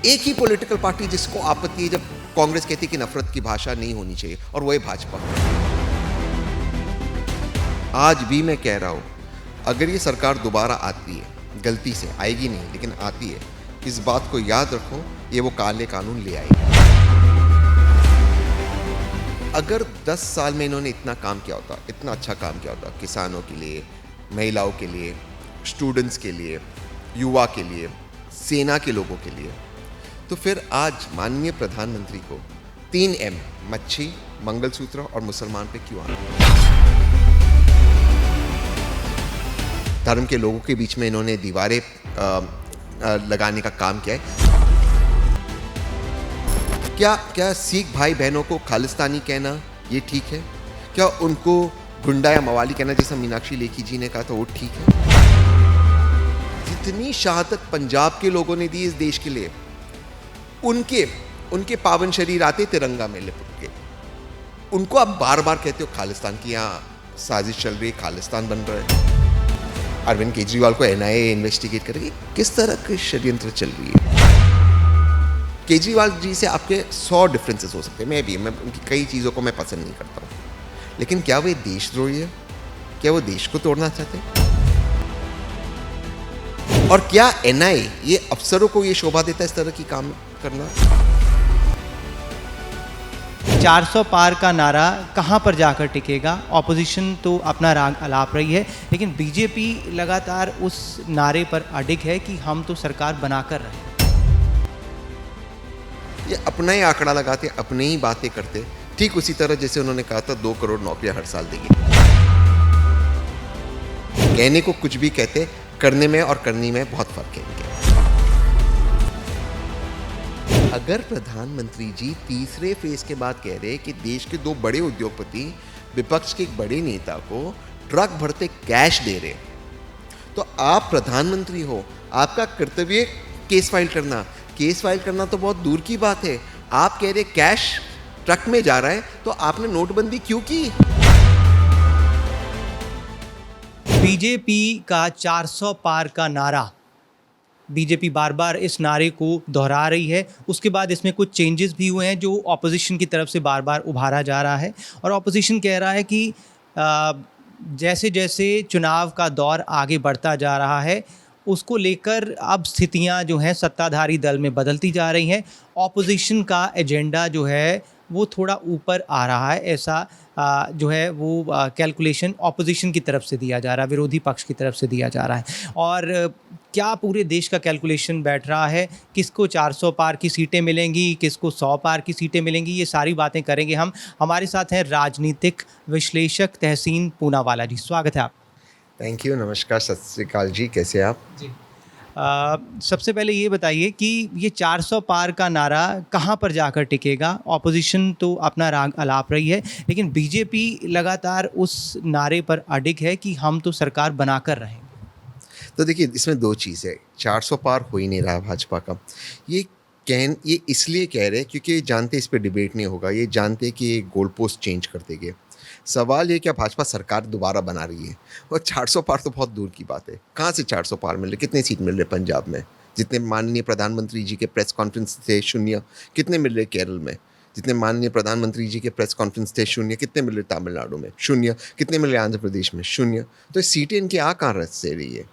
एक ही political party जिसको आपत्ति है जब कांग्रेस कहती है कि नफरत की भाषा नहीं होनी चाहिए, और वो है भाजपा। आज भी मैं कह रहा हूं, अगर ये सरकार दोबारा आती है, गलती से आएगी नहीं लेकिन आती है, इस बात को याद रखो, ये वो काले कानून ले आएगी। अगर 10 साल में इन्होंने इतना काम किया होता, इतना अच्छा काम किया होता किसानों के लिए, महिलाओं के लिए, स्टूडेंट्स के लिए, युवा के लिए, सेना के लोगों के लिए, तो फिर आज माननीय प्रधानमंत्री को 3M मच्छी, मंगलसूत्र और मुसलमान पे क्यों आना? धर्म के लोगों के बीच में इन्होंने दीवारें लगाने का काम किया है। क्या सिख भाई बहनों को खालिस्तानी कहना ये ठीक है? क्या उनको गुंडा या मवाली कहना, जैसा मीनाक्षी लेखी जी ने कहा था, वो ठीक है? जितनी शहादत पंजाब के लोगों ने दी इस देश के लिए, उनके पावन शरीर आते तिरंगा में लिपट के, उनको आप बार बार कहते हो खालिस्तान की यहाँ साजिश चल रही है, खालिस्तान बन रहा है। अरविंद केजरीवाल को NIA इन्वेस्टिगेट करेगी, किस तरह की षड्यंत्र चल रही है? केजरीवाल जी से आपके 100 डिफरेंसेस हो सकते हैं, मैं उनकी कई चीज़ों को मैं पसंद नहीं करता हूँ, लेकिन क्या वो देशद्रोही है? क्या वो देश को तोड़ना चाहते हैं? और क्या NIA ये अफसरों को ये शोभा देता है इस तरह की काम करना? 400 पार का नारा कहाँ पर जाकर टिकेगा? ऑपोजिशन तो अपना राग अलाप रही है, लेकिन बीजेपी लगातार उस नारे पर अडिग है कि हम तो सरकार बनाकर रहे हैं। ये अपना ही आंकड़ा लगाते, अपनी ही बातें करते, ठीक उसी तरह जैसे उन्होंने कहा था 2 करोड़ नौकरियां हर साल देंगे। कहने को कुछ भी कहते, करने में और करनी में बहुत फर्क है इनके। अगर प्रधानमंत्री जी तीसरे फेज के बाद कह रहे कि देश के 2 बड़े उद्योगपति विपक्ष के एक बड़े नेता को ट्रक भरते कैश दे रहे, तो आप प्रधानमंत्री हो, आपका कर्तव्य केस फाइल करना। केस फाइल करना तो बहुत दूर की बात है, आप कह रहे कैश ट्रक में जा रहा है, तो आपने नोटबंदी क्यों की? बीजेपी का 400 पार का नारा, बीजेपी बार बार इस नारे को दोहरा रही है। उसके बाद इसमें कुछ चेंजेस भी हुए हैं जो ऑपोजिशन की तरफ से बार बार उभारा जा रहा है, और ऑपोजिशन कह रहा है कि जैसे जैसे चुनाव का दौर आगे बढ़ता जा रहा है, उसको लेकर अब स्थितियां जो हैं सत्ताधारी दल में बदलती जा रही हैं। ऑपोजिशन का एजेंडा जो है वो थोड़ा ऊपर आ रहा है, ऐसा जो है वो कैलकुलेशन ऑपोजिशन की तरफ से दिया जा रहा है, विरोधी पक्ष की तरफ से दिया जा रहा है। और क्या पूरे देश का कैलकुलेशन बैठ रहा है, किसको 400 पार की सीटें मिलेंगी, किसको 100 पार की सीटें मिलेंगी, ये सारी बातें करेंगे हम। हमारे साथ हैं राजनीतिक विश्लेषक तहसीन पूनावाला जी, स्वागत है आप। थैंक यू, नमस्कार, सत श्री अकाल जी, कैसे हैं आप? जी, सबसे पहले ये बताइए कि ये 400 पार का नारा कहाँ पर जाकर टिकेगा? ऑपोजिशन तो अपना राग अलाप रही है, लेकिन बीजेपी लगातार उस नारे पर अडिग है कि हम तो सरकार बनाकर रहेंगे। तो देखिए, इसमें 2 चीज़ है, 400 पार हो ही नहीं रहा भाजपा का। ये इसलिए कह रहे हैं क्योंकि ये जानते इस पर डिबेट नहीं होगा, ये जानते कि ये गोल पोस्ट चेंज कर देंगे। सवाल ये क्या भाजपा सरकार दोबारा बना रही है, और 400 पार तो बहुत दूर की बात है। कहाँ से 400 पार मिल रहे? कितने सीट मिल रहे पंजाब में? जितने माननीय प्रधानमंत्री जी के प्रेस कॉन्फ्रेंस थे 0। कितने मिल रहे केरल में? जितने माननीय प्रधानमंत्री जी के प्रेस कॉन्फ्रेंस थे 0। कितने मिल रहे तमिलनाडु में? 0। कितने मिल रहे आंध्र प्रदेश में? 0। तो ये सीटें इनकी आ कहाँ रह से रही है?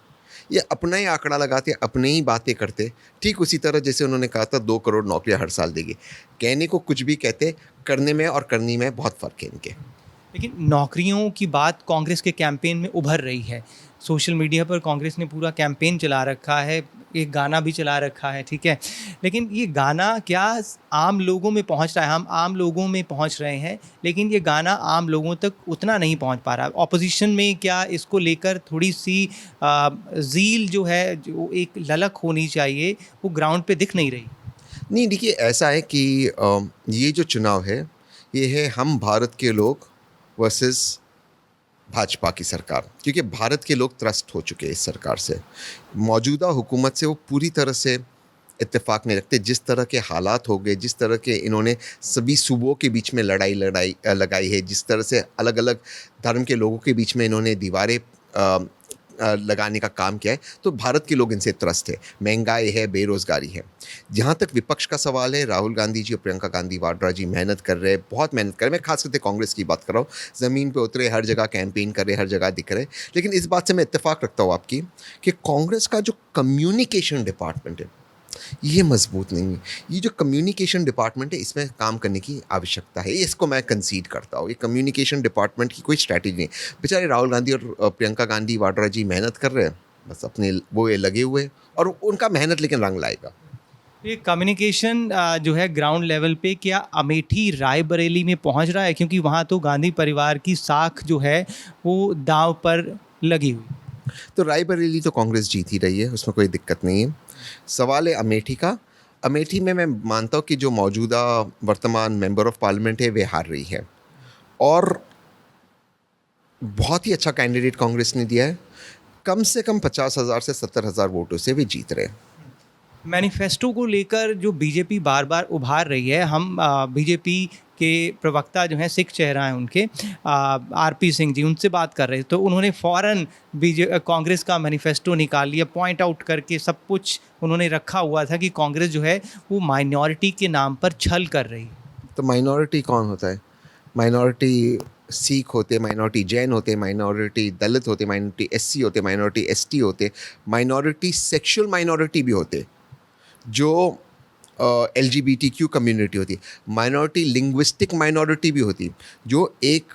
ये अपना ही आंकड़ा लगाते, अपनी ही बातें करते, ठीक उसी तरह जैसे उन्होंने कहा था 2 करोड़ नौकरियां हर साल देंगे। कहने को कुछ भी कहते, करने में और करनी में बहुत फर्क है इनके। लेकिन नौकरियों की बात कांग्रेस के कैंपेन में उभर रही है। सोशल मीडिया पर कांग्रेस ने पूरा कैंपेन चला रखा है, एक गाना भी चला रखा है, ठीक है, लेकिन ये गाना क्या आम लोगों में पहुंच रहा है? हम आम लोगों में पहुंच रहे हैं, लेकिन ये गाना आम लोगों तक उतना नहीं पहुंच पा रहा। ऑपोजिशन में क्या इसको लेकर थोड़ी सी ज़ील जो है, जो एक ललक होनी चाहिए, वो ग्राउंड पे दिख नहीं रही? नहीं, देखिए, ऐसा है कि ये जो चुनाव है, ये है हम भारत के लोग वर्सेस भाजपा की सरकार, क्योंकि भारत के लोग त्रस्त हो चुके हैं इस सरकार से। मौजूदा हुकूमत से वो पूरी तरह से इत्तेफाक नहीं रखते। जिस तरह के हालात हो गए, जिस तरह के इन्होंने सभी सूबों के बीच में लड़ाई लगाई है, जिस तरह से अलग अलग धर्म के लोगों के बीच में इन्होंने दीवारें लगाने का काम किया है, तो भारत के लोग इनसे त्रस्त है। महंगाई है, बेरोज़गारी है। जहाँ तक विपक्ष का सवाल है, राहुल गांधी जी और प्रियंका गांधी वाड्रा जी मेहनत कर रहे हैं, बहुत मेहनत कर रहे हैं। मैं खास करके कांग्रेस की बात कर रहा हूँ। ज़मीन पे उतरे, हर जगह कैंपेन कर रहे, हर जगह दिख रहे। लेकिन इस बात से मैं इत्तेफाक रखता हूँ आपकी कि कांग्रेस का जो कम्युनिकेशन डिपार्टमेंट है, ये मजबूत नहीं है। ये जो कम्युनिकेशन डिपार्टमेंट है, इसमें काम करने की आवश्यकता है। इसको मैं कंसीड करता हूँ। ये कम्युनिकेशन डिपार्टमेंट की कोई स्ट्रैटेजी नहीं। बेचारे राहुल गांधी और प्रियंका गांधी वाड्रा जी मेहनत कर रहे हैं, बस अपने वो ये लगे हुए हैं, और उनका मेहनत लेकिन रंग लाएगा। ये कम्युनिकेशन जो है ग्राउंड लेवल पे क्या अमेठी रायबरेली में पहुंच रहा है, क्योंकि वहाँ तो गांधी परिवार की साख जो है वो दांव पर लगी हुई। तो रायबरेली तो कांग्रेस जीत ही रही है, उसमें कोई दिक्कत नहीं है। सवाल है अमेठी का। अमेठी में मैं मानता हूँ कि जो मौजूदा वर्तमान मेंबर ऑफ पार्लियामेंट है, वे हार रही है, और बहुत ही अच्छा कैंडिडेट कांग्रेस ने दिया है। कम से कम 50,000 से 70,000 वोटों से वे जीत रहे हैं। मैनिफेस्टो को लेकर जो बीजेपी बार बार उभार रही है, हम बीजेपी के प्रवक्ता जो हैं, सिख चेहरा हैं उनके, आरपी सिंह जी, उनसे बात कर रहे थे, तो उन्होंने फ़ौरन कांग्रेस का मैनिफेस्टो निकाल लिया, पॉइंट आउट करके सब कुछ उन्होंने रखा हुआ था कि कांग्रेस जो है वो माइनॉरिटी के नाम पर छल कर रही है। तो माइनॉरिटी कौन होता है? माइनॉरिटी सिख होते, माइनॉरिटी जैन होते, माइनॉरिटी दलित होते, माइनॉरिटी एससी होते, माइनॉरिटी एसटी होते, माइनॉरिटी सेक्सुअल माइनॉरिटी भी होते, जो LGBTQ कम्युनिटी होती है, माइनॉरिटी लिंग्विस्टिक माइनॉरिटी भी होती, जो एक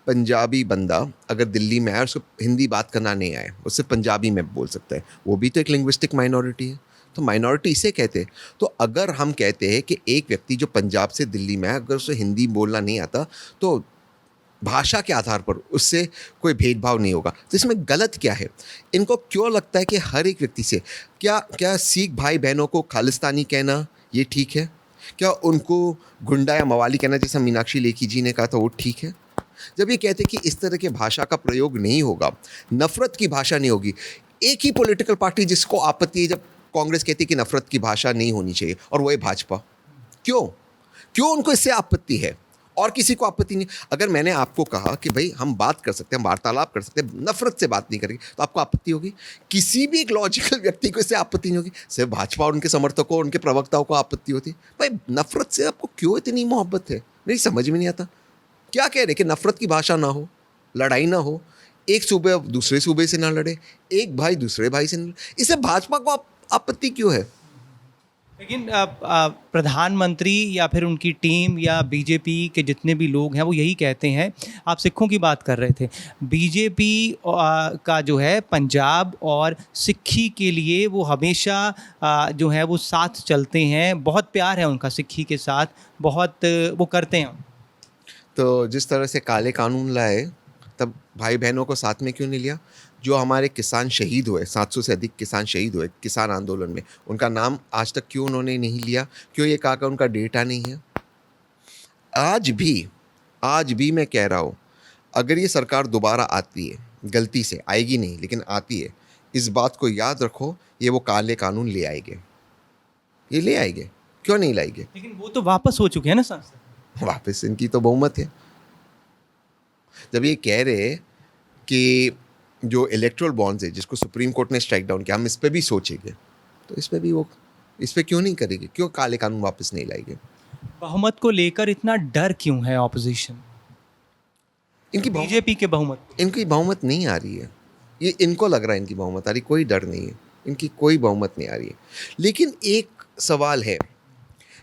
पंजाबी बंदा अगर दिल्ली में आए, उसको हिंदी बात करना नहीं आए, उससे पंजाबी में बोल सकता है, वो भी तो एक लिंग्विस्टिक माइनॉरिटी है। तो माइनॉरिटी इसे कहते हैं। तो अगर हम कहते हैं कि एक व्यक्ति जो पंजाब से दिल्ली में है, अगर उसे हिंदी बोलना नहीं आता, तो भाषा के आधार पर उससे कोई भेदभाव नहीं होगा। तो इसमें गलत क्या है? इनको क्यों लगता है कि हर एक व्यक्ति से, क्या सिख भाई बहनों को खालिस्तानी कहना ये ठीक है? क्या उनको गुंडा या मवाली कहना, जैसा मीनाक्षी लेखी जी ने कहा था, वो ठीक है? जब ये कहते कि इस तरह के भाषा का प्रयोग नहीं होगा, नफरत की भाषा नहीं होगी, एक ही पॉलिटिकल पार्टी जिसको आपत्ति है जब कांग्रेस कहती है कि नफरत की भाषा नहीं होनी चाहिए, और वो है भाजपा। क्यों उनको इससे आपत्ति है और किसी को आपत्ति नहीं? अगर मैंने आपको कहा कि भाई हम बात कर सकते हैं, हम वार्तालाप कर सकते हैं, नफरत से बात नहीं करेंगे, तो आपको आपत्ति होगी? किसी भी एक लॉजिकल व्यक्ति को इससे आपत्ति नहीं होगी। सिर्फ भाजपा और उनके समर्थकों, उनके प्रवक्ताओं को आपत्ति होती है। भाई नफरत से आपको क्यों इतनी मोहब्बत है? मेरी समझ में नहीं आता। क्या कह रहे कि नफरत की भाषा ना हो, लड़ाई ना हो, एक सूबे दूसरे सूबे से ना लड़े, एक भाई दूसरे भाई से ना लड़े, इससे भाजपा को आपत्ति क्यों है? लेकिन प्रधानमंत्री या फिर उनकी टीम या बीजेपी के जितने भी लोग हैं वो यही कहते हैं, आप सिखों की बात कर रहे थे, बीजेपी का जो है पंजाब और सिक्खी के लिए वो हमेशा जो है वो साथ चलते हैं, बहुत प्यार है उनका सिक्खी के साथ, बहुत वो करते हैं। तो जिस तरह से काले कानून लाए, तब भाई बहनों को साथ में क्यों नहीं लिया? जो हमारे किसान शहीद हुए, 700 से अधिक किसान शहीद हुए किसान आंदोलन में, उनका नाम आज तक क्यों उन्होंने नहीं लिया? क्यों ये कहा कि उनका डेटा नहीं है? आज भी मैं कह रहा हूँ, अगर ये सरकार दोबारा आती है, गलती से आएगी नहीं लेकिन आती है, इस बात को याद रखो, ये वो काले कानून ले आएंगे। ये ले आएंगे, क्यों नहीं लाएंगे? लेकिन वो तो वापस हो चुके हैं ना सांसद। वापस इनकी तो बहुमत है। जब ये कह रहे कि जो इलेक्ट्रल बॉन्ड्स है, जिसको सुप्रीम कोर्ट ने स्ट्राइक डाउन किया, हम इस पे भी सोचेंगे, तो इस पे भी वो इस पे क्यों नहीं करेंगे? क्यों काले कानून वापस नहीं लाएंगे? बहुमत को लेकर इतना डर क्यों है ऑपोजिशन? इनकी बीजेपी के बहुमत, इनकी बहुमत नहीं आ रही है। ये इनको लग रहा है इनकी बहुमत आ रही, कोई डर नहीं है, इनकी कोई बहुमत नहीं आ रही है। लेकिन एक सवाल है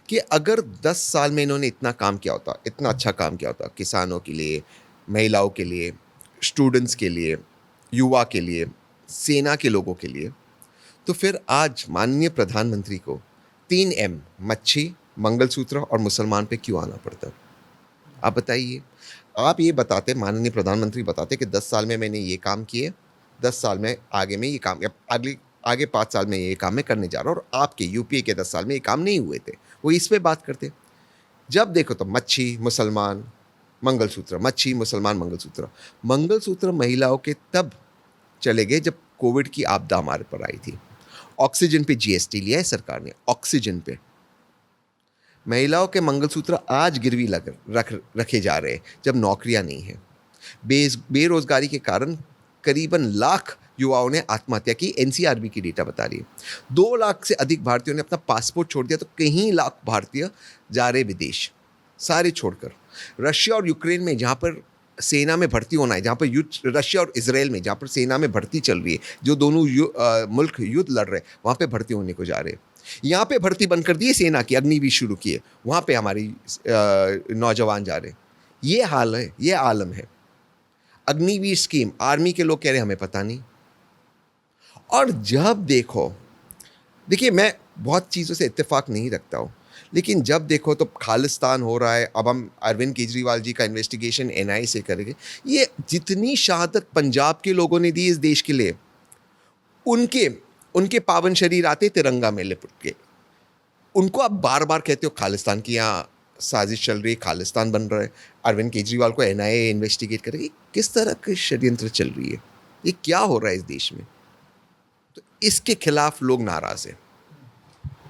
कि अगर 10 साल में इन्होंने इतना काम किया होता, इतना अच्छा काम किया होता, किसानों के लिए, महिलाओं के लिए, स्टूडेंट्स के लिए, युवा के लिए, सेना के लोगों के लिए, तो फिर आज माननीय प्रधानमंत्री को 3M, मच्छी, मंगलसूत्र और मुसलमान पे क्यों आना पड़ता? आप बताइए। आप ये बताते, माननीय प्रधानमंत्री बताते कि 10 साल में मैंने ये काम किए, 10 साल में आगे में ये काम, आगे 5 साल में ये काम मैं करने जा रहा हूँ, और आपके यूपीए के 10 साल में ये काम नहीं हुए थे, वो इस पे बात करते। जब देखो तो मच्छी, मुसलमान, मंगलसूत्र, मच्छी, मुसलमान, मंगलसूत्र। मंगलसूत्र महिलाओं के तब चले गए जब कोविड की आपदा हमारे पर आई थी। ऑक्सीजन पे GST लिया है सरकार ने, ऑक्सीजन पे। महिलाओं के मंगलसूत्र आज गिरवी रखे जा रहे हैं जब नौकरियां नहीं है। बेरोजगारी के कारण करीबन लाख युवाओं ने आत्महत्या की, एनसीआरबी की डेटा बता रही है। 2 लाख से अधिक भारतीयों ने अपना पासपोर्ट छोड़ दिया, तो कई लाख भारतीय जा रहे विदेश, सारे छोड़कर। रशिया और यूक्रेन में जहाँ पर सेना में भर्ती होना है, जहाँ पर युद्ध, रशिया और इजराइल में जहाँ पर सेना में भर्ती चल रही है, जो दोनों मुल्क युद्ध लड़ रहे हैं, वहाँ पे भर्ती होने को जा रहे हैं। यहाँ पे भर्ती बंद कर दी है सेना की, अग्निवीर शुरू किए, वहाँ पे हमारी नौजवान जा रहे हैं। ये हाल है, ये आलम है। अग्निवीर स्कीम, आर्मी के लोग कह रहे हैं हमें पता नहीं। और जब देखिए मैं बहुत चीज़ों से इत्तेफाक नहीं रखता हूँ, लेकिन जब देखो तो खालिस्तान हो रहा है। अब हम अरविंद केजरीवाल जी का इन्वेस्टिगेशन एनआईए से करेंगे। ये जितनी शहादत पंजाब के लोगों ने दी इस देश के लिए, उनके पावन शरीर आते तिरंगा में लिपट के, उनको आप बार बार कहते हो खालिस्तान की यहाँ साजिश चल रही है, खालिस्तान बन रहा है। अरविंद केजरीवाल को एनआईए इन्वेस्टिगेट करेगी। किस तरह की षड्यंत्र चल रही है, ये क्या हो रहा है इस देश में? तो इसके खिलाफ लोग नाराज़ हैं।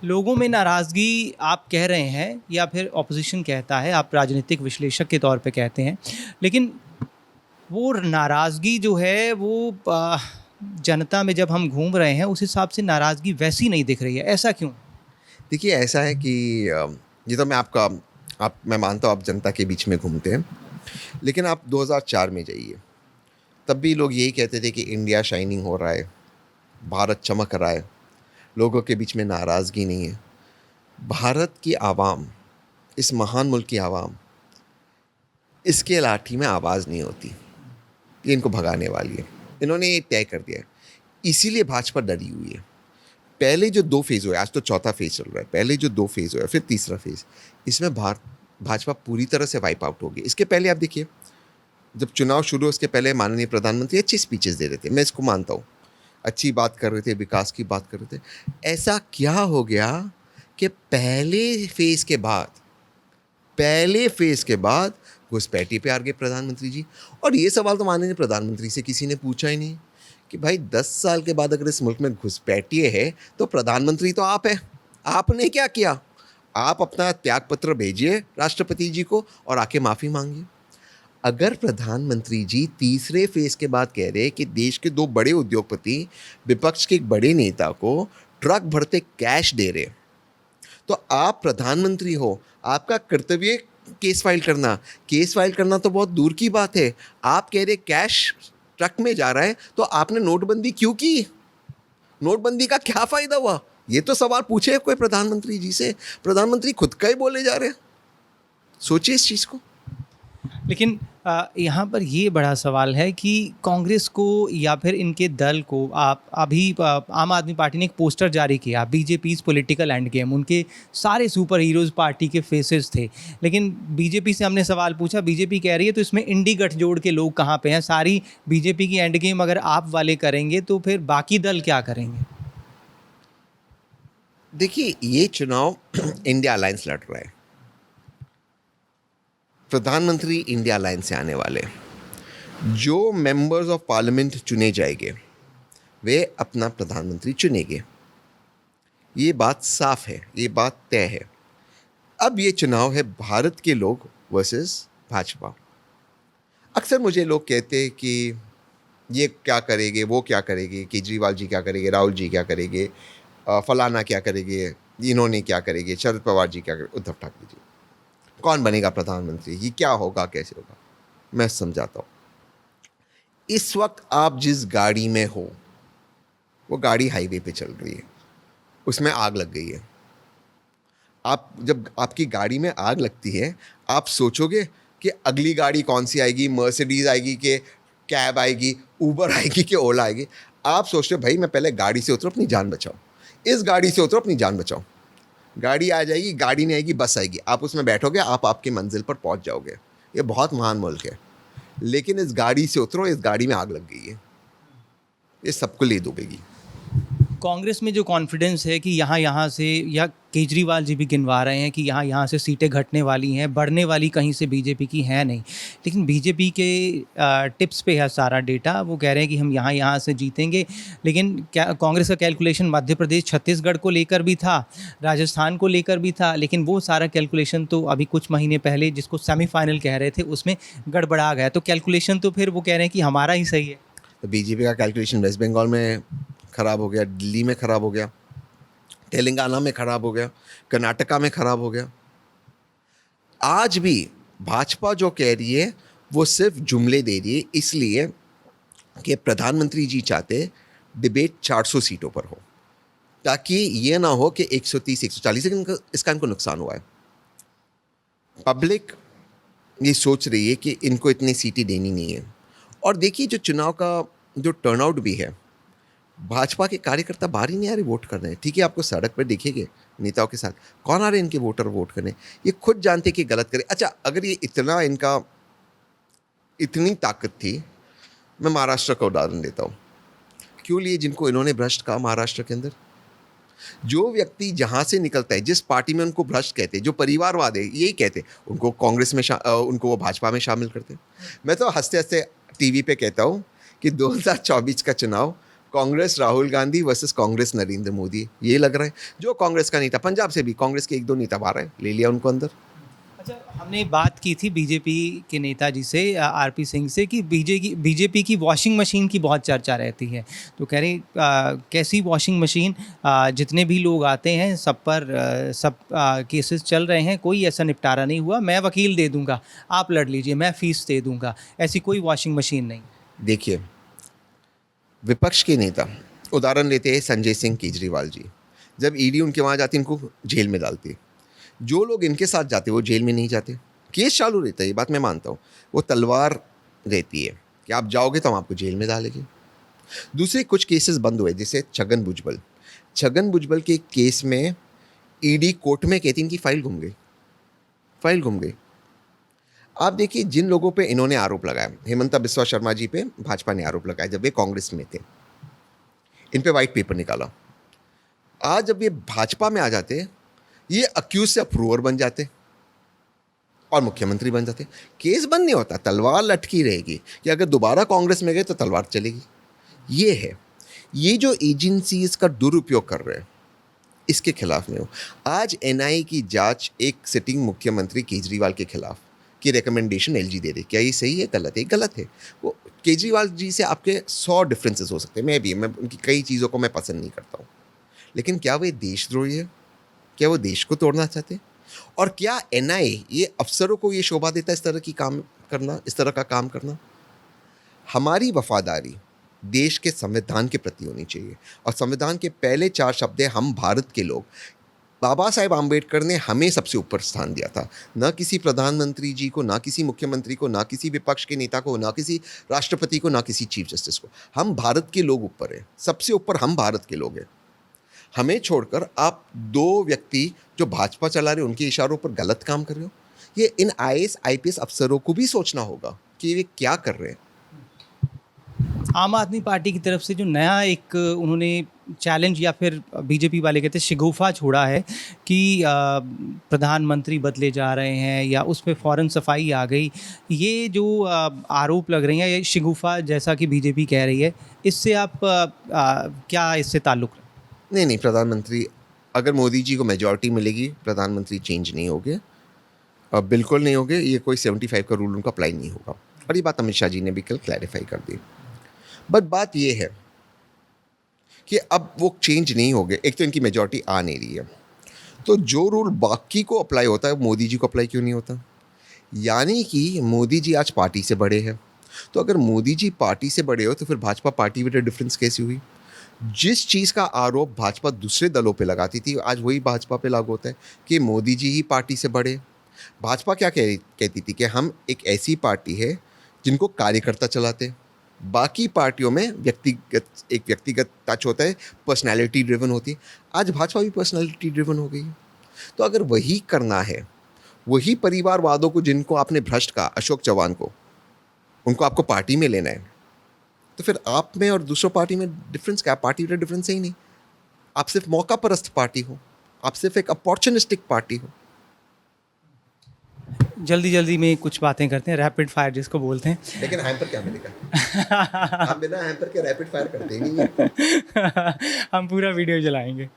लोगों में नाराज़गी आप कह रहे हैं या फिर ऑपोजिशन कहता है, आप राजनीतिक विश्लेषक के तौर पे कहते हैं, लेकिन वो नाराज़गी जो है वो जनता में जब हम घूम रहे हैं उस हिसाब से नाराज़गी वैसी नहीं दिख रही है। ऐसा क्यों? देखिए ऐसा है कि ये तो मैं मानता हूँ आप जनता के बीच में घूमते हैं, लेकिन आप 2004 में जाइए, तब भी लोग यही कहते थे कि इंडिया शाइनिंग हो रहा है, भारत चमक रहा है, लोगों के बीच में नाराज़गी नहीं है। भारत की आवाम, इस महान मुल्क की आवाम, इसके लाठी में आवाज़ नहीं होती, ये इनको भगाने वाली है। इन्होंने ये तय कर दिया है, इसीलिए भाजपा डरी हुई है। पहले जो 2 फेज़ हुए, आज तो चौथा फेज़ चल रहा है, पहले जो 2 फेज़ हुए फिर तीसरा फेज़, इसमें भाजपा पूरी तरह से वाइप आउट हो गई। इसके पहले आप देखिए, जब चुनाव शुरू, उसके पहले माननीय प्रधानमंत्री अच्छी स्पीचेस दे रहे थे, मैं इसको मानता हूँ, अच्छी बात कर रहे थे, विकास की बात कर रहे थे। ऐसा क्या हो गया कि पहले फेज़ के बाद घुसपैठी पे आ गए प्रधानमंत्री जी? और ये सवाल तो माननीय प्रधानमंत्री से किसी ने पूछा ही नहीं कि भाई 10 साल के बाद अगर इस मुल्क में घुसपैठी है तो प्रधानमंत्री तो आप है, आपने क्या किया? आप अपना त्यागपत्र भेजिए राष्ट्रपति जी को और आके माफ़ी मांगिए। अगर प्रधानमंत्री जी तीसरे फेज़ के बाद कह रहे कि देश के 2 बड़े उद्योगपति विपक्ष के एक बड़े नेता को ट्रक भरते कैश दे रहे, तो आप प्रधानमंत्री हो, आपका कर्तव्य केस फाइल करना तो बहुत दूर की बात है। आप कह रहे कैश ट्रक में जा रहा है, तो आपने नोटबंदी क्यों की? नोटबंदी का क्या फ़ायदा हुआ? ये तो सवाल पूछे कोई प्रधानमंत्री जी से। प्रधानमंत्री खुद का ही बोले जा रहे हैं। सोचिए इस चीज़ को। लेकिन यहाँ पर ये बड़ा सवाल है कि कांग्रेस को या फिर इनके दल को, आप अभी आम आदमी पार्टी ने एक पोस्टर जारी किया, बीजेपीज़ पॉलिटिकल एंड गेम, उनके सारे सुपर हीरोज़ पार्टी के फेसेस थे। लेकिन बीजेपी से हमने सवाल पूछा, बीजेपी कह रही है तो इसमें इंडी गठजोड़ के लोग कहाँ पे हैं? सारी बीजेपी की एंड गेम अगर आप वाले करेंगे तो फिर बाकी दल क्या करेंगे? देखिए ये चुनाव इंडिया अलायंस लड़ रहा है, प्रधानमंत्री इंडिया अलायंस से आने वाले। जो मेंबर्स ऑफ पार्लियामेंट चुने जाएंगे वे अपना प्रधानमंत्री चुनेंगे, ये बात साफ है, ये बात तय है। अब ये चुनाव है भारत के लोग वर्सेस भाजपा। अक्सर मुझे लोग कहते हैं कि ये क्या करेंगे, वो क्या करेंगे, केजरीवाल जी क्या करेंगे, राहुल जी क्या करेंगे, फलाना क्या करेंगे, इन्होंने क्या करेंगे, शरद पवार जी क्या करेंगे, उद्धव ठाकरे जी, कौन बनेगा प्रधानमंत्री, ये क्या होगा, कैसे होगा? मैं समझाता हूँ। इस वक्त आप जिस गाड़ी में हो वो गाड़ी हाईवे पे चल रही है, उसमें आग लग गई है। आप जब आपकी गाड़ी में आग लगती है, आप सोचोगे कि अगली गाड़ी कौन सी आएगी, मर्सिडीज़ आएगी कि कैब आएगी, ऊबर आएगी कि ओला आएगी? आप सोचते हो भाई मैं पहले गाड़ी से उतरो, अपनी जान बचाओ, इस गाड़ी से उतरो, अपनी जान बचाओ। गाड़ी आ जाएगी, गाड़ी नहीं आएगी, बस आएगी, आप उसमें बैठोगे, आप आपकी मंजिल पर पहुंच जाओगे। ये बहुत महान मुल्क है, लेकिन इस गाड़ी से उतरो, इस गाड़ी में आग लग गई है, ये सबको ले डूबेगी। कांग्रेस में जो कॉन्फिडेंस है कि यहाँ से, या केजरीवाल जी भी गिनवा रहे हैं कि यहाँ से सीटें घटने वाली हैं, बढ़ने वाली कहीं से बीजेपी की है नहीं, लेकिन बीजेपी के टिप्स पे है सारा डेटा। वो कह रहे हैं कि हम यहाँ से जीतेंगे, लेकिन क्या कांग्रेस का कैलकुलेशन मध्य प्रदेश, छत्तीसगढ़ को लेकर भी था, राजस्थान को लेकर भी था, लेकिन वो सारा कैलकुलेशन तो अभी कुछ महीने पहले जिसको सेमीफाइनल कह रहे थे उसमें गड़बड़ा गया। तो कैलकुलेशन तो फिर वो कह रहे हैं कि हमारा ही सही है। बीजेपी का कैलकुलेशन वेस्ट बंगाल में ख़राब हो गया, दिल्ली में ख़राब हो गया, तेलंगाना में ख़राब हो गया, कर्नाटका में ख़राब हो गया। आज भी भाजपा जो कह रही है वो सिर्फ जुमले दे रही है, इसलिए कि प्रधानमंत्री जी चाहते डिबेट 400 सीटों पर हो, ताकि ये ना हो कि 130 140, लेकिन इसका इनको नुकसान हुआ है। पब्लिक ये सोच रही है कि इनको इतनी सीटें देनी नहीं है। और देखिए जो चुनाव का जो टर्नआउट भी है, भाजपा के कार्यकर्ता बाहर ही नहीं आ रहे वोट कर रहे हैं। ठीक है, आपको सड़क पर दिखेंगे नेताओं के साथ, कौन आ रहे हैं इनके वोटर वोट करने? ये खुद जानते कि गलत करें। अच्छा, अगर ये इतना इनका इतनी ताकत थी, मैं महाराष्ट्र का उदाहरण देता हूँ। क्यों लिए जिनको इन्होंने भ्रष्ट कहा महाराष्ट्र के अंदर? जो व्यक्ति जहाँ से निकलता है, जिस पार्टी में उनको भ्रष्ट कहते हैं, जो परिवारवाद है यही कहते, उनको कांग्रेस में उनको वो भाजपा में शामिल करते। मैं तो हंसते हंसते टीवी पे कहता हूँ कि 2024 का चुनाव कांग्रेस राहुल गांधी वर्सेस कांग्रेस नरेंद्र मोदी ये लग रहा है। जो कांग्रेस का नेता, पंजाब से भी कांग्रेस के 1-2 नेता बाहर है, ले लिया उनको अंदर। अच्छा, हमने बात की थी बीजेपी के नेताजी से, आरपी सिंह से, कि बीजेपी की वॉशिंग मशीन की बहुत चर्चा रहती है। तो कह रहे कैसी वॉशिंग मशीन, जितने भी लोग आते हैं सब पर सब केसेस चल रहे हैं, कोई ऐसा निपटारा नहीं हुआ, मैं वकील दे दूंगा, आप लड़ लीजिए, मैं फीस दे दूंगा, ऐसी कोई वॉशिंग मशीन नहीं। देखिए, विपक्ष के नेता उदाहरण लेते हैं संजय सिंह केजरीवाल जी, जब ईडी उनके वहाँ जाती इनको जेल में डालती। जो लोग इनके साथ जाते वो जेल में नहीं जाते, केस चालू रहता है, ये बात मैं मानता हूँ। वो तलवार रहती है कि आप जाओगे तो हम आपको जेल में डालेंगे। दूसरे कुछ केसेस बंद हुए, जैसे छगन भुजबल के केस में ईडी कोर्ट में कहती इनकी फाइल घूम गई। आप देखिए, जिन लोगों पे इन्होंने आरोप लगाया, हेमंता बिस्वा शर्मा जी पे भाजपा ने आरोप लगाया जब वे कांग्रेस में थे, इन पे वाइट पेपर निकाला। आज जब ये भाजपा में आ जाते, ये अक्यूज से अप्रूवर बन जाते और मुख्यमंत्री बन जाते। केस बंद नहीं होता, तलवार लटकी रहेगी कि अगर दोबारा कांग्रेस में गए तो तलवार चलेगी। ये है, ये जो एजेंसीज का दुरुपयोग कर रहे हैं, इसके खिलाफ में हो। आज एनआईए की जांच एक सिटिंग मुख्यमंत्री केजरीवाल के खिलाफ की रिकमेंडेशन एलजी दे रही। क्या ये सही है? गलत है? गलत है। वो केजरीवाल जी से आपके 100 डिफरेंसेस हो सकते हैं, मैं उनकी कई चीज़ों को मैं पसंद नहीं करता हूँ, लेकिन क्या वो देशद्रोही है? क्या वो देश को तोड़ना चाहते? और क्या एनआईए ये अफसरों को ये शोभा देता है इस तरह का काम करना? हमारी वफादारी देश के संविधान के प्रति होनी चाहिए, और संविधान के पहले 4 शब्द है हम भारत के लोग। बाबा साहेब आम्बेडकर ने हमें सबसे ऊपर स्थान दिया था, ना किसी प्रधानमंत्री जी को, ना किसी मुख्यमंत्री को, ना किसी विपक्ष के नेता को, ना किसी राष्ट्रपति को, ना किसी चीफ जस्टिस को। हम भारत के लोग ऊपर हैं, सबसे ऊपर हम भारत के लोग हैं। हमें छोड़कर आप 2 व्यक्ति जो भाजपा चला रहे उनके इशारों पर गलत काम कर रहे हो। ये इन आईएएस आईपीएस अफसरों को भी सोचना होगा कि ये क्या कर रहे हैं। आम आदमी पार्टी की तरफ से जो नया एक उन्होंने चैलेंज, या फिर बीजेपी वाले कहते हैं शिगुफा, छोड़ा है कि प्रधानमंत्री बदले जा रहे हैं या उस पर फ़ौरन सफाई आ गई, ये जो आरोप लग रहे हैं, ये शिगुफा जैसा कि बीजेपी कह रही है, इससे आप क्या इससे ताल्लुक़? नहीं, प्रधानमंत्री, अगर मोदी जी को मेजॉरिटी मिलेगी, प्रधानमंत्री चेंज नहीं होंगे, बिल्कुल नहीं होंगे। ये कोई 75 का रूल उनको अप्लाई नहीं होगा, और ये बात अमित शाह जी ने भी कल क्लैरिफाई कर दी। बट बात ये है कि अब वो चेंज नहीं होंगे। एक तो इनकी मेजॉरिटी आ नहीं रही है, तो जो रूल बाकी को अप्लाई होता है मोदी जी को अप्लाई क्यों नहीं होता? यानी कि मोदी जी आज पार्टी से बड़े हैं। तो अगर मोदी जी पार्टी से बड़े हो तो फिर भाजपा पार्टी में डिफरेंस कैसी हुई? जिस चीज़ का आरोप भाजपा दूसरे दलों पे लगाती थी, आज वही भाजपा पे लागू होता है कि मोदी जी ही पार्टी से बड़े। भाजपा क्या कहती थी कि हम एक ऐसी पार्टी है जिनको कार्यकर्ता चलाते, बाकी पार्टियों में व्यक्तिगत टच होता है, पर्सनैलिटी ड्रिवन होती है। आज भाजपा भी पर्सनैलिटी ड्रिवन हो गई है। तो अगर वही करना है, वही परिवारवादों को जिनको आपने भ्रष्ट कहा, अशोक चौहान को, उनको आपको पार्टी में लेना है, तो फिर आप में और दूसरों पार्टी में डिफरेंस क्या? पार्टी में डिफरेंस है ही नहीं। आप सिर्फ मौका परस्त पार्टी हो, आप सिर्फ एक अपॉर्चुनिस्टिक पार्टी हो। जल्दी में कुछ बातें करते हैं, रैपिड फायर जिसको बोलते हैं। लेकिन हैम्पर क्या मिलेगा? हम बिना हैम्पर के रैपिड फायर करते ही नहीं है। हम पूरा वीडियो चलाएंगे।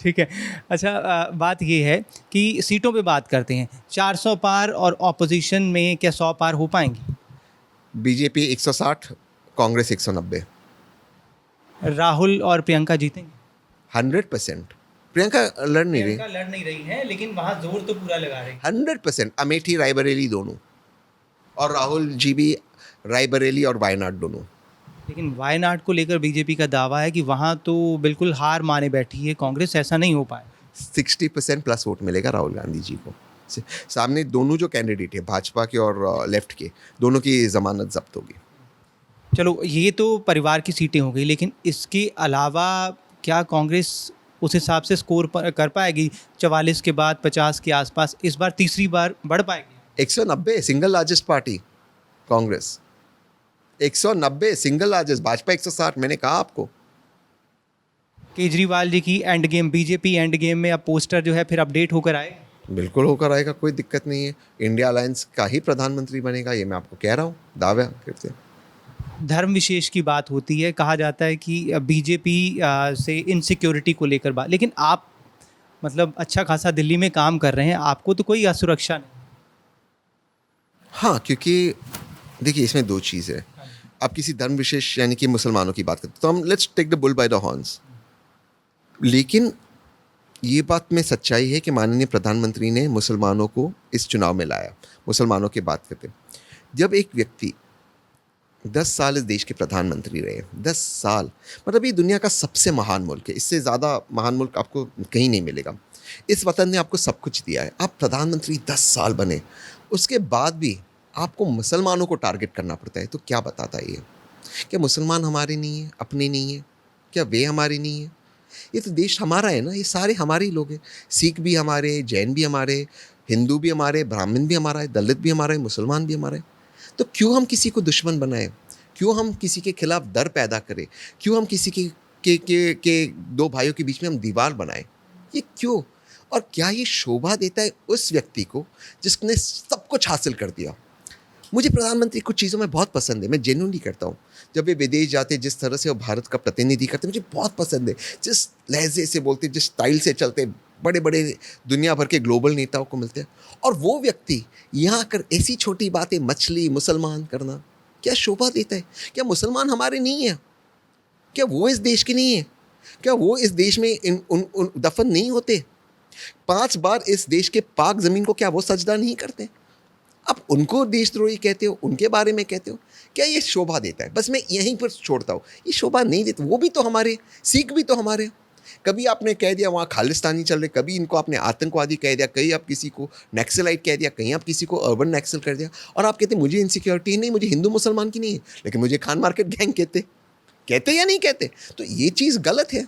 ठीक है। अच्छा, बात ये है कि सीटों पे बात करते हैं, 400 पार, और ऑपोजिशन में क्या 100 पार हो पाएंगी? बीजेपी 160 कांग्रेस 190। राहुल और प्रियंका जीतेंगे? 100%। प्रियंका लड़ नहीं रही। प्रियंका लड़ नहीं रही है, लेकिन वहाँ जोर तो पूरा लगा रही है। 100% अमेठी रायबरेली दोनों, और राहुल जी भी रायबरेली और वायनाड दोनों। लेकिन वायनाड को लेकर बीजेपी का दावा है कि वहाँ तो बिल्कुल हार माने बैठी है कांग्रेस, ऐसा नहीं हो पाए। 60% प्लस वोट मिलेगा राहुल गांधी जी को। सामने दोनों जो कैंडिडेट है, भाजपा के और लेफ्ट के, दोनों की जमानत जब्त होगी। चलो, ये तो परिवार की सीटें हो गई, लेकिन इसके अलावा क्या कांग्रेस उस हिसाब से स्कोर कर पाएगी? 44 के बाद 50 के आसपास, इस बार तीसरी बार बढ़ पाएगी? 190 single largest party Congress. 190 single largest, Bhajpa 160। मैंने कहा आपको। केजरीवाल जी की end game, BJP end game में अब पोस्टर जो है फिर अपडेट होकर आए। बिल्कुल होकर आएगा, कोई दिक्कत नहीं है। इंडिया अलायंस का ही प्रधानमंत्री बनेगा, ये मैं आपको कह रहा हूँ, दावा करते हैं। धर्म विशेष की बात होती है, कहा जाता है कि बीजेपी से इनसिक्योरिटी को लेकर बात, लेकिन आप मतलब अच्छा खासा दिल्ली में काम कर रहे हैं, आपको तो कोई असुरक्षा नहीं? हाँ, क्योंकि देखिए इसमें दो चीज़ है। आप किसी धर्म विशेष यानी कि मुसलमानों की बात करते तो हम let's take the bull by the horns. लेकिन ये बात में सच्चाई है कि माननीय प्रधानमंत्री ने मुसलमानों को इस चुनाव में लाया। मुसलमानों की बात करते, जब एक व्यक्ति 10 साल इस देश के प्रधानमंत्री रहे, 10 साल, मतलब ये दुनिया का सबसे महान मुल्क है। इससे ज़्यादा महान मुल्क आपको कहीं नहीं मिलेगा। इस वतन ने आपको सब कुछ दिया है, आप प्रधानमंत्री 10 साल बने, उसके बाद भी आपको मुसलमानों को टारगेट करना पड़ता है। तो क्या बताता है ये? क्या मुसलमान हमारे नहीं है, अपने नहीं है? क्या वे हमारे नहीं है? ये तो देश हमारा है ना, ये सारे हमारे ही लोग हैं। सिख भी हमारे, जैन भी हमारे, हिंदू भी हमारे, ब्राह्मण भी हमारा है, दलित भी हमारा है, मुसलमान भी हमारा है। तो क्यों हम किसी को दुश्मन बनाएं? क्यों हम किसी के खिलाफ डर पैदा करें? क्यों हम किसी के दो भाइयों के बीच में हम दीवार बनाएं? ये क्यों? और क्या ये शोभा देता है उस व्यक्ति को जिसने सब कुछ हासिल कर दिया? मुझे प्रधानमंत्री कुछ चीज़ों में बहुत पसंद है, मैं जेन्युइनली करता हूँ। जब वे विदेश जाते, जिस तरह से वो भारत का प्रतिनिधि करते, मुझे बहुत पसंद है। जिस लहजे से बोलते, जिस स्टाइल से चलते, बड़े बड़े दुनिया भर के ग्लोबल नेताओं को मिलते हैं। और वो व्यक्ति यहाँ आकर ऐसी छोटी बातें, मछली, मुसलमान करना, क्या शोभा देता है? क्या मुसलमान हमारे नहीं है? क्या वो इस देश के नहीं है? क्या वो इस देश में उन दफन नहीं होते? 5 बार इस देश के पाक ज़मीन को क्या वो सजदा नहीं करते? आप उनको देशद्रोही कहते हो, उनके बारे में कहते हो। क्या ये शोभा देता है? बस मैं यहीं पर छोड़ता हूँ, ये शोभा नहीं देता। वो भी तो हमारे, सिख भी तो हमारे। कभी आपने कह दिया वहाँ खालिस्तानी चल रहे, कभी इनको आपने आतंकवादी कह दिया, कहीं आप किसी को नक्सलाइट कह दिया, कहीं आप किसी को अर्बन नक्सल कर दिया। और आप कहते मुझे इनसिक्योरिटी नहीं, मुझे हिंदू मुसलमान की नहीं है, लेकिन मुझे खान मार्केट गैंग कहते या नहीं कहते? तो ये चीज़ गलत है।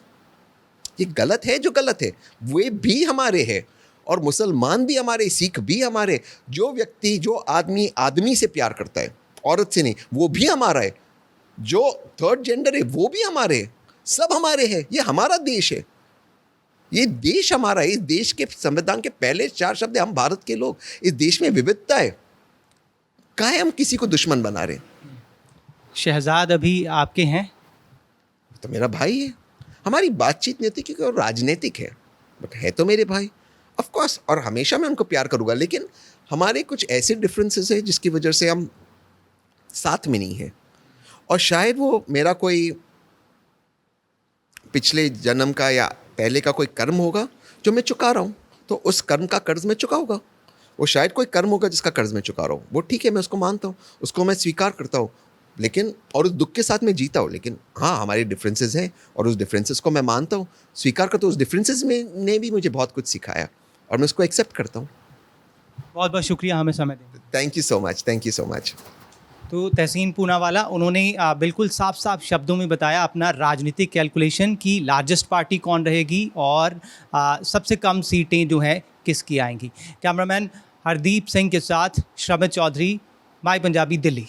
ये गलत है, जो गलत है वे भी हमारे हैं, और मुसलमान भी हमारे, सिख भी हमारे। जो व्यक्ति, जो आदमी आदमी से प्यार करता है, औरत से नहीं, वो भी हमारा है। जो थर्ड जेंडर है वो भी हमारे है। सब हमारे हैं। ये हमारा देश है, ये देश हमारा है। इस देश के संविधान के पहले 4 शब्द है, हम भारत के लोग। इस देश में विविधता है, काहे हम किसी को दुश्मन बना रहे? शहजाद अभी आपके हैं? तो मेरा भाई है। हमारी बातचीत नहीं होती क्योंकि वो राजनीतिक है, बट है तो मेरे भाई ऑफ कोर्स, और हमेशा मैं उनको प्यार करूँगा। लेकिन हमारे कुछ ऐसे डिफरेंसेस हैं जिसकी वजह से हम साथ में नहीं हैं। और शायद वो मेरा कोई पिछले जन्म का या पहले का कोई कर्म होगा जो मैं चुका रहा हूँ, तो उस कर्म का कर्ज मैं चुकाऊंगा। वो शायद कोई कर्म होगा जिसका कर्ज मैं चुका रहा हूँ, वो ठीक है, मैं उसको मानता हूँ, उसको मैं स्वीकार करता हूँ। लेकिन और उस दुख के साथ मैं जीता हूँ। लेकिन हाँ, हमारे डिफरेंसेस हैं और उस डिफरेंसेस को मैं मानता हूँ, स्वीकार करता हूँ। उस डिफरेंसेस में ने भी मुझे बहुत कुछ सिखाया और मैं उसको एक्सेप्ट करता हूँ। बहुत बहुत शुक्रिया हमें समय देने। Thank you so much, thank you so much. तो तहसीन पूनावाला, उन्होंने बिल्कुल साफ साफ शब्दों में बताया अपना राजनीतिक कैलकुलेशन की लार्जेस्ट पार्टी कौन रहेगी और सबसे कम सीटें जो हैं किसकी आएंगी। कैमरामैन हरदीप सिंह के साथ श्रमित चौधरी, माय पंजाबी, दिल्ली।